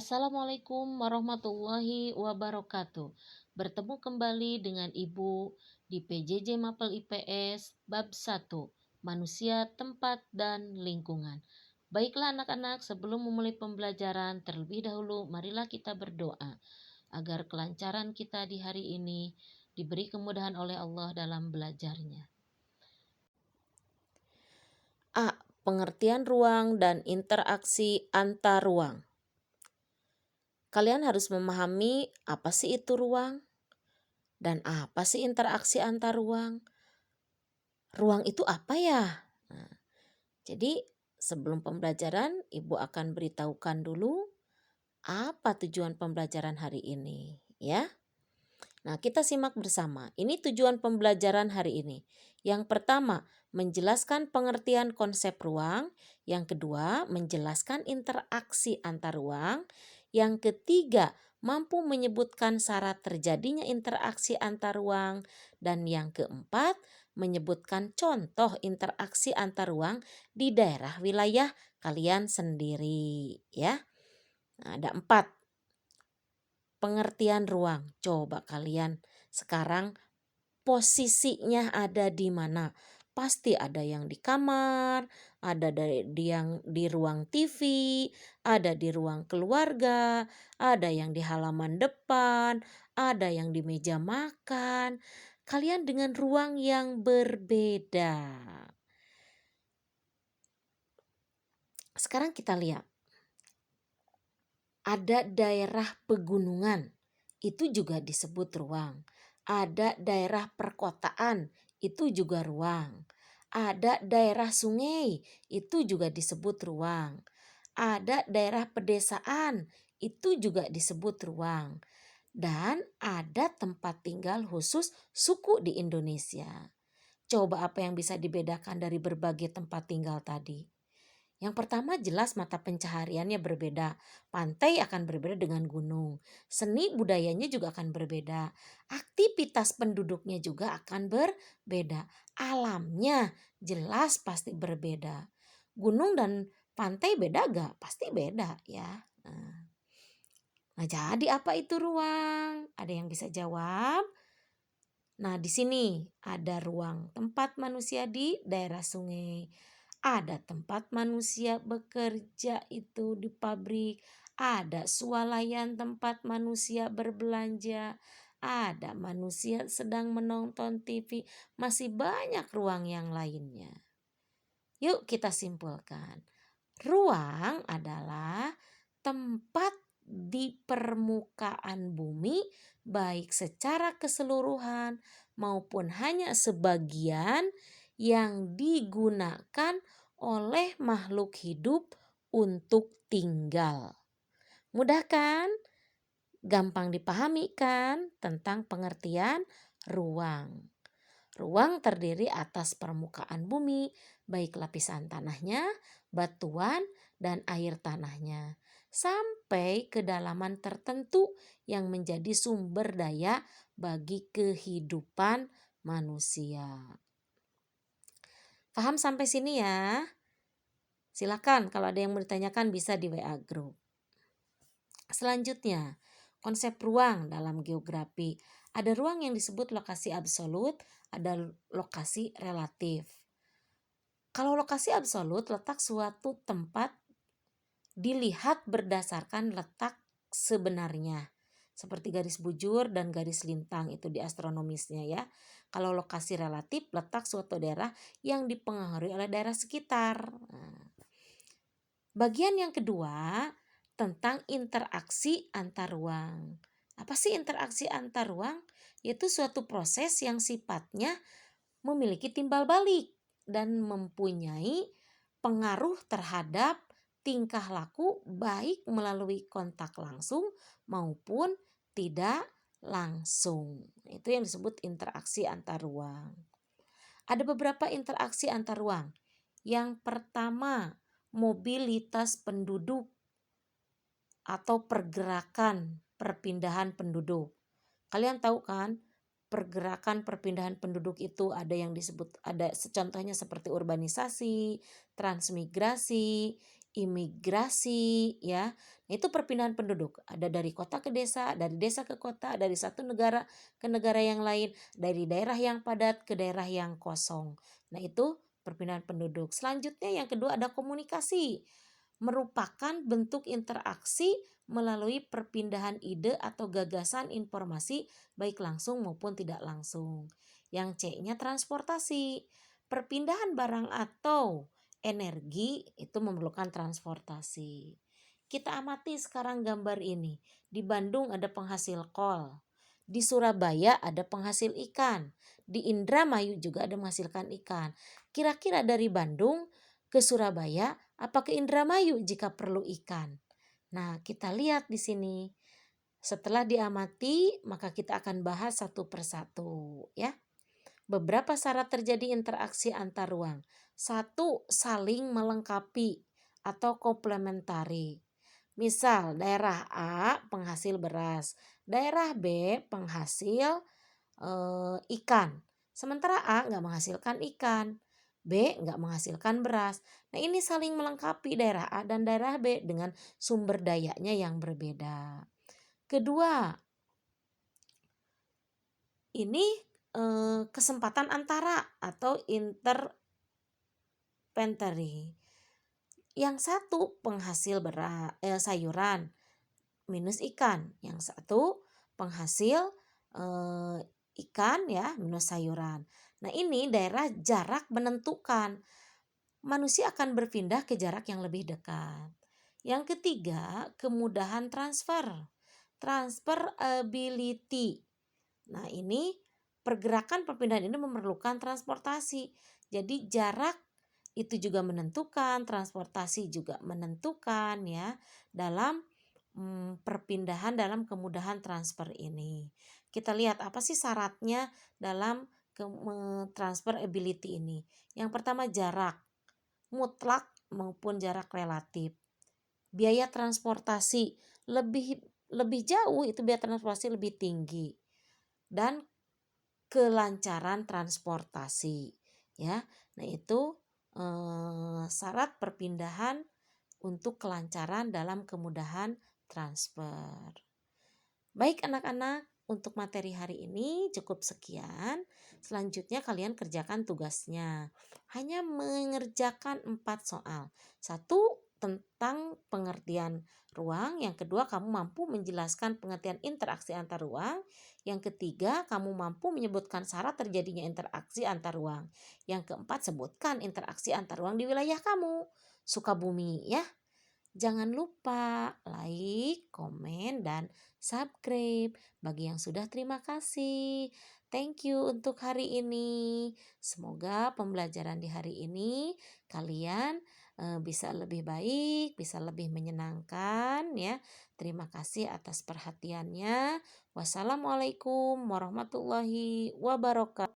Assalamualaikum warahmatullahi wabarakatuh. Bertemu kembali dengan Ibu di PJJ Mapel IPS bab 1, Manusia, Tempat, dan Lingkungan. Baiklah anak-anak, sebelum memulai pembelajaran, terlebih dahulu marilah kita berdoa agar kelancaran kita di hari ini diberi kemudahan oleh Allah dalam belajarnya. A. Pengertian ruang dan interaksi antar ruang. Kalian harus memahami apa sih itu ruang dan apa sih interaksi antar ruang. Ruang itu apa ya? Nah, jadi sebelum pembelajaran, Ibu akan beritahukan dulu apa tujuan pembelajaran hari ini, ya. Nah, kita simak bersama. Ini tujuan pembelajaran hari ini. Yang pertama, menjelaskan pengertian konsep ruang. Yang kedua, menjelaskan interaksi antar ruang. Yang ketiga, mampu menyebutkan syarat terjadinya interaksi antar ruang. Dan yang keempat, menyebutkan contoh interaksi antar ruang di daerah wilayah kalian sendiri, ya. Nah, ada 4 pengertian ruang. Coba kalian sekarang posisinya ada di mana? Pasti ada yang di kamar, ada yang di ruang TV, ada di ruang keluarga, ada yang di halaman depan, ada yang di meja makan. Kalian dengan ruang yang berbeda. Sekarang kita lihat. Ada daerah pegunungan, itu juga disebut ruang. Ada daerah perkotaan, itu juga ruang. Ada daerah sungai, itu juga disebut ruang. Ada daerah pedesaan, itu juga disebut ruang. Dan ada tempat tinggal khusus suku di Indonesia. Coba apa yang bisa dibedakan dari berbagai tempat tinggal tadi? Yang pertama jelas mata pencahariannya berbeda. Pantai akan berbeda dengan gunung. Seni budayanya juga akan berbeda. Aktivitas penduduknya juga akan berbeda. Alamnya jelas pasti berbeda. Gunung dan pantai beda gak? Pasti beda ya. Nah, jadi apa itu ruang? Ada yang bisa jawab? Nah, di sini ada ruang tempat manusia di daerah sungai. Ada tempat manusia bekerja itu di pabrik. Ada swalayan tempat manusia berbelanja. Ada manusia sedang menonton TV. Masih banyak ruang yang lainnya. Yuk kita simpulkan. Ruang adalah tempat di permukaan bumi baik secara keseluruhan maupun hanya sebagian yang digunakan oleh makhluk hidup untuk tinggal. Mudah kan? Gampang dipahami kan tentang pengertian ruang. Ruang terdiri atas permukaan bumi, baik lapisan tanahnya, batuan, dan air tanahnya, sampai kedalaman tertentu yang menjadi sumber daya bagi kehidupan manusia. Paham sampai sini ya? Silakan kalau ada yang mau ditanyakan bisa di WA Group. Selanjutnya, konsep ruang dalam geografi. Ada ruang yang disebut lokasi absolut, ada lokasi relatif. Kalau lokasi absolut, letak suatu tempat dilihat berdasarkan letak sebenarnya. Seperti garis bujur dan garis lintang itu di astronomisnya ya. Kalau lokasi relatif, letak suatu daerah yang dipengaruhi oleh daerah sekitar. Nah, bagian yang kedua tentang interaksi antar ruang. Apa sih interaksi antar ruang? Yaitu suatu proses yang sifatnya memiliki timbal balik dan mempunyai pengaruh terhadap tingkah laku baik melalui kontak langsung maupun tidak langsung. Itu yang disebut interaksi antar ruang. Ada beberapa interaksi antar ruang. Yang pertama, mobilitas penduduk atau pergerakan perpindahan penduduk. Kalian tahu kan, pergerakan perpindahan penduduk itu ada yang disebut, ada contohnya seperti urbanisasi, transmigrasi, imigrasi ya. Itu perpindahan penduduk. Ada dari kota ke desa, dari desa ke kota, dari satu negara ke negara yang lain, dari daerah yang padat ke daerah yang kosong. Nah, itu perpindahan penduduk. Selanjutnya yang kedua ada komunikasi. Merupakan bentuk interaksi melalui perpindahan ide atau gagasan informasi baik langsung maupun tidak langsung. Yang C-nya transportasi. Perpindahan barang atau energi itu memerlukan transportasi. Kita amati sekarang gambar ini. Di Bandung ada penghasil kol. Di Surabaya ada penghasil ikan. Di Indramayu juga ada menghasilkan ikan. Kira-kira dari Bandung ke Surabaya apa ke Indramayu jika perlu ikan? Nah, kita lihat di sini. Setelah diamati, maka kita akan bahas satu persatu ya. Beberapa syarat terjadi interaksi antar ruang. Satu, saling melengkapi atau komplementari. Misal daerah A penghasil beras, daerah B penghasil ikan. Sementara A nggak menghasilkan ikan, B nggak menghasilkan beras. Nah, ini saling melengkapi daerah A dan daerah B dengan sumber dayanya yang berbeda. Kedua, ini kesempatan antara atau interplanetary. Yang satu penghasil sayuran minus ikan, yang satu penghasil ikan ya minus sayuran. Nah, ini daerah jarak menentukan. Manusia akan berpindah ke jarak yang lebih dekat. Yang ketiga, kemudahan transfer. Transferability. Nah, ini pergerakan perpindahan ini memerlukan transportasi. Jadi jarak itu juga menentukan, transportasi juga menentukan ya dalam perpindahan dalam kemudahan transfer ini. Kita lihat apa sih syaratnya dalam transferability ini. Yang pertama jarak mutlak maupun jarak relatif. Biaya transportasi lebih lebih jauh itu biaya transportasi lebih tinggi dan kelancaran transportasi ya. Nah, itu syarat perpindahan untuk kelancaran dalam kemudahan transfer. Baik anak-anak, untuk materi hari ini cukup sekian. Selanjutnya kalian kerjakan tugasnya. Hanya mengerjakan 4 soal. Satu, tentang pengertian ruang. Yang kedua, kamu mampu menjelaskan pengertian interaksi antar ruang. Yang ketiga, kamu mampu menyebutkan syarat terjadinya interaksi antar ruang. Yang keempat, sebutkan interaksi antar ruang di wilayah kamu. Sukabumi ya. Jangan lupa like, komen, dan subscribe. Bagi yang sudah terima kasih. Thank you untuk hari ini. Semoga pembelajaran di hari ini kalian bisa lebih baik, bisa lebih menyenangkan ya. Terima kasih atas perhatiannya. Wassalamualaikum warahmatullahi wabarakatuh.